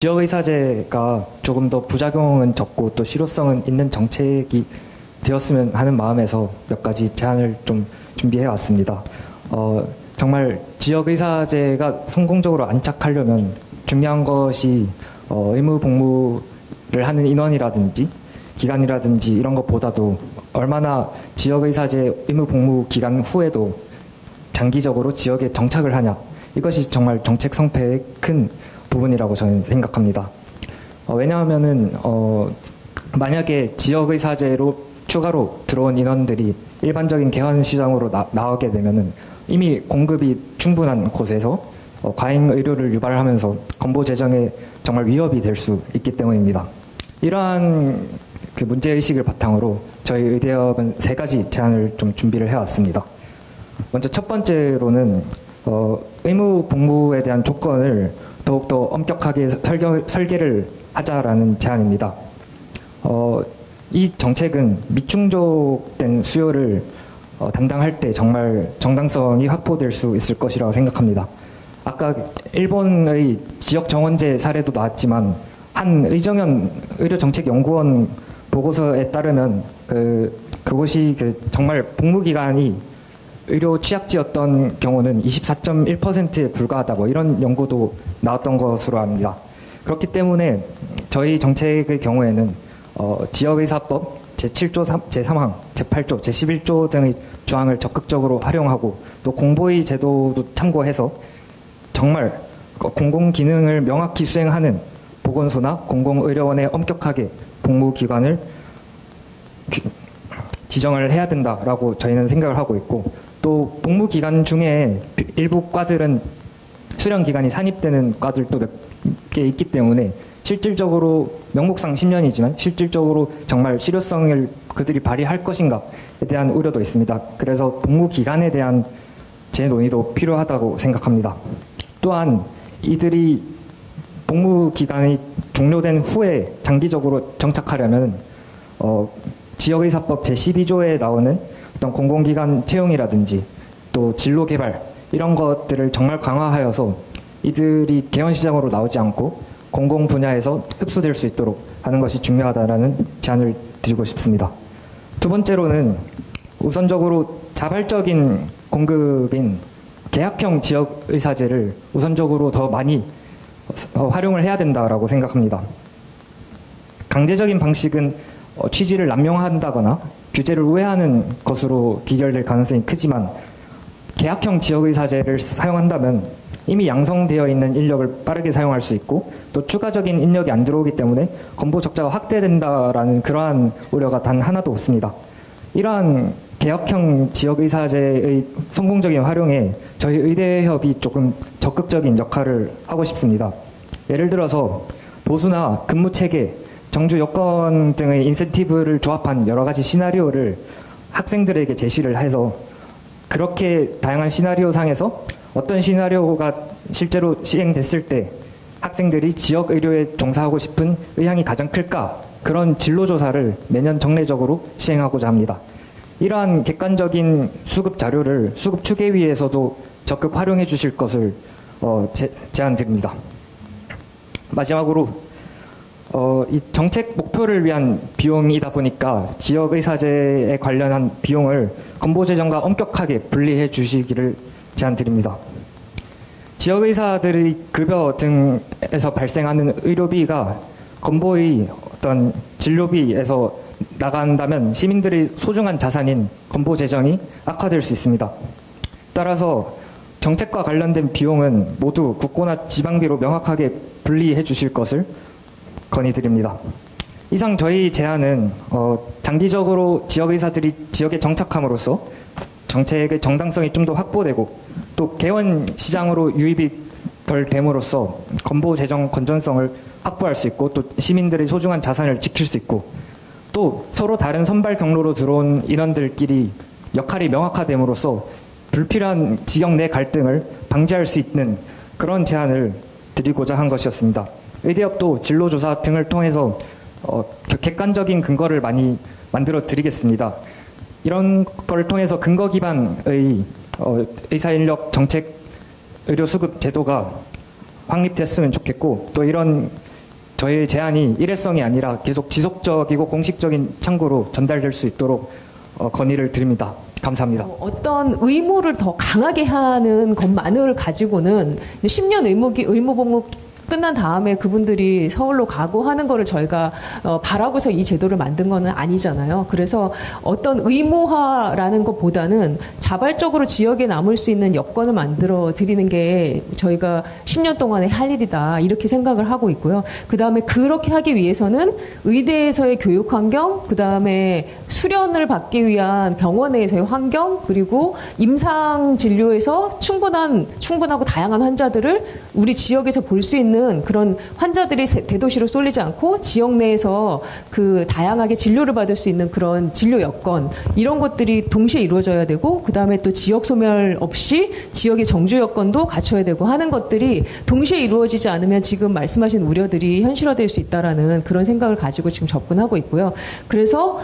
지역의사제가 조금 더 부작용은 적고 또 실효성은 있는 정책이 되었으면 하는 마음에서 몇 가지 제안을 좀 준비해 왔습니다. 정말 지역의사제가 성공적으로 안착하려면 중요한 것이 의무 복무를 하는 인원이라든지 기간이라든지 이런 것보다도 얼마나 지역의사제 의무 복무 기간 후에도 장기적으로 지역에 정착을 하냐, 이것이 정말 정책 성패의 큰 부분이라고 저는 생각합니다. 왜냐하면은 만약에 지역의사제로 추가로 들어온 인원들이 일반적인 개헌시장으로 나오게 되면은 이미 공급이 충분한 곳에서 과잉 의료를 유발하면서 건보 재정에 정말 위협이 될 수 있기 때문입니다. 이러한 그 문제의식을 바탕으로 저희 의대협은 3가지 제안을 좀 준비를 해왔습니다. 먼저 첫 번째로는 의무 복무에 대한 조건을 더욱더 엄격하게 설계를 하자라는 제안입니다. 이 정책은 미충족된 수요를 담당할 때 정말 정당성이 확보될 수 있을 것이라고 생각합니다. 아까 일본의 지역 정원제 사례도 나왔지만 한 의정현 의료정책연구원 보고서에 따르면 그곳이 정말 복무기간이 의료 취약지였던 경우는 24.1%에 불과하다, 이런 연구도 나왔던 것으로 압니다. 그렇기 때문에 저희 정책의 경우에는 지역의사법 제7조, 제3항, 제8조, 제11조 등의 조항을 적극적으로 활용하고 또 공보위 제도도 참고해서 정말 공공기능을 명확히 수행하는 보건소나 공공의료원에 엄격하게 복무기관을 지정을 해야 된다라고 저희는 생각을 하고 있고, 또 복무기간 중에 일부 과들은 수련기간이 산입되는 과들도 몇 개 있기 때문에 실질적으로 명목상 10년이지만 실질적으로 정말 실효성을 그들이 발휘할 것인가에 대한 우려도 있습니다. 그래서 복무기간에 대한 재논의도 필요하다고 생각합니다. 또한 이들이 복무기간이 종료된 후에 장기적으로 정착하려면 지역의사법 제12조에 나오는 어떤 공공기관 채용이라든지 또 진로개발 이런 것들을 정말 강화하여서 이들이 개헌시장으로 나오지 않고 공공 분야에서 흡수될 수 있도록 하는 것이 중요하다는 제안을 드리고 싶습니다. 두 번째로는 우선적으로 자발적인 공급인 계약형 지역의사제를 우선적으로 더 많이 활용을 해야 된다라고 생각합니다. 강제적인 방식은 취지를 남용한다거나 규제를 우회하는 것으로 귀결될 가능성이 크지만 계약형 지역의사제를 사용한다면 이미 양성되어 있는 인력을 빠르게 사용할 수 있고 또 추가적인 인력이 안 들어오기 때문에 건보 적자가 확대된다라는 그러한 우려가 단 하나도 없습니다. 이러한 계약형 지역의사제의 성공적인 활용에 저희 의대협이 조금 적극적인 역할을 하고 싶습니다. 예를 들어서 보수나 근무체계, 정주 여건 등의 인센티브를 조합한 여러 가지 시나리오를 학생들에게 제시를 해서 그렇게 다양한 시나리오 상에서 어떤 시나리오가 실제로 시행됐을 때 학생들이 지역 의료에 종사하고 싶은 의향이 가장 클까, 그런 진로조사를 매년 정례적으로 시행하고자 합니다. 이러한 객관적인 수급 자료를 수급 추계위에서도 적극 활용해 주실 것을 제안드립니다. 마지막으로 이 정책 목표를 위한 비용이다 보니까 지역의사제에 관련한 비용을 건보재정과 엄격하게 분리해 주시기를 제안드립니다. 지역의사들의 급여 등에서 발생하는 의료비가 건보의 어떤 진료비에서 나간다면 시민들의 소중한 자산인 건보재정이 악화될 수 있습니다. 따라서 정책과 관련된 비용은 모두 국고나 지방비로 명확하게 분리해 주실 것을 건의드립니다. 이상 저희 제안은 장기적으로 지역의사들이 지역에 정착함으로써 정책의 정당성이 좀 더 확보되고 또 개원 시장으로 유입이 덜 됨으로써 건보 재정 건전성을 확보할 수 있고 또 시민들의 소중한 자산을 지킬 수 있고 또 서로 다른 선발 경로로 들어온 인원들끼리 역할이 명확화됨으로써 불필요한 지역 내 갈등을 방지할 수 있는 그런 제안을 드리고자 한 것이었습니다. 의대협도 진로조사 등을 통해서 객관적인 근거를 많이 만들어 드리겠습니다. 이런 걸 통해서 근거 기반의 의사인력 정책 의료 수급 제도가 확립됐으면 좋겠고 또 이런 저희 제안이 일회성이 아니라 계속 지속적이고 공식적인 창구로 전달될 수 있도록 건의를 드립니다. 감사합니다. 어떤 의무를 더 강하게 하는 것만을 가지고는 10년 의무복무 끝난 다음에 그분들이 서울로 가고 하는 거를 저희가 바라고서 이 제도를 만든 거는 아니잖아요. 그래서 어떤 의무화라는 것보다는 자발적으로 지역에 남을 수 있는 여건을 만들어 드리는 게 저희가 10년 동안에 할 일이다 이렇게 생각을 하고 있고요. 그 다음에 그렇게 하기 위해서는 의대에서의 교육 환경, 그 다음에 수련을 받기 위한 병원에서의 환경, 그리고 임상 진료에서 충분하고 다양한 환자들을 우리 지역에서 볼 수 있는 그런 환자들이 대도시로 쏠리지 않고 지역 내에서 그 다양하게 진료를 받을 수 있는 그런 진료 여건, 이런 것들이 동시에 이루어져야 되고, 그 다음에 또 지역 소멸 없이 지역의 정주 여건도 갖춰야 되고 하는 것들이 동시에 이루어지지 않으면 지금 말씀하신 우려들이 현실화될 수 있다라는 그런 생각을 가지고 지금 접근하고 있고요. 그래서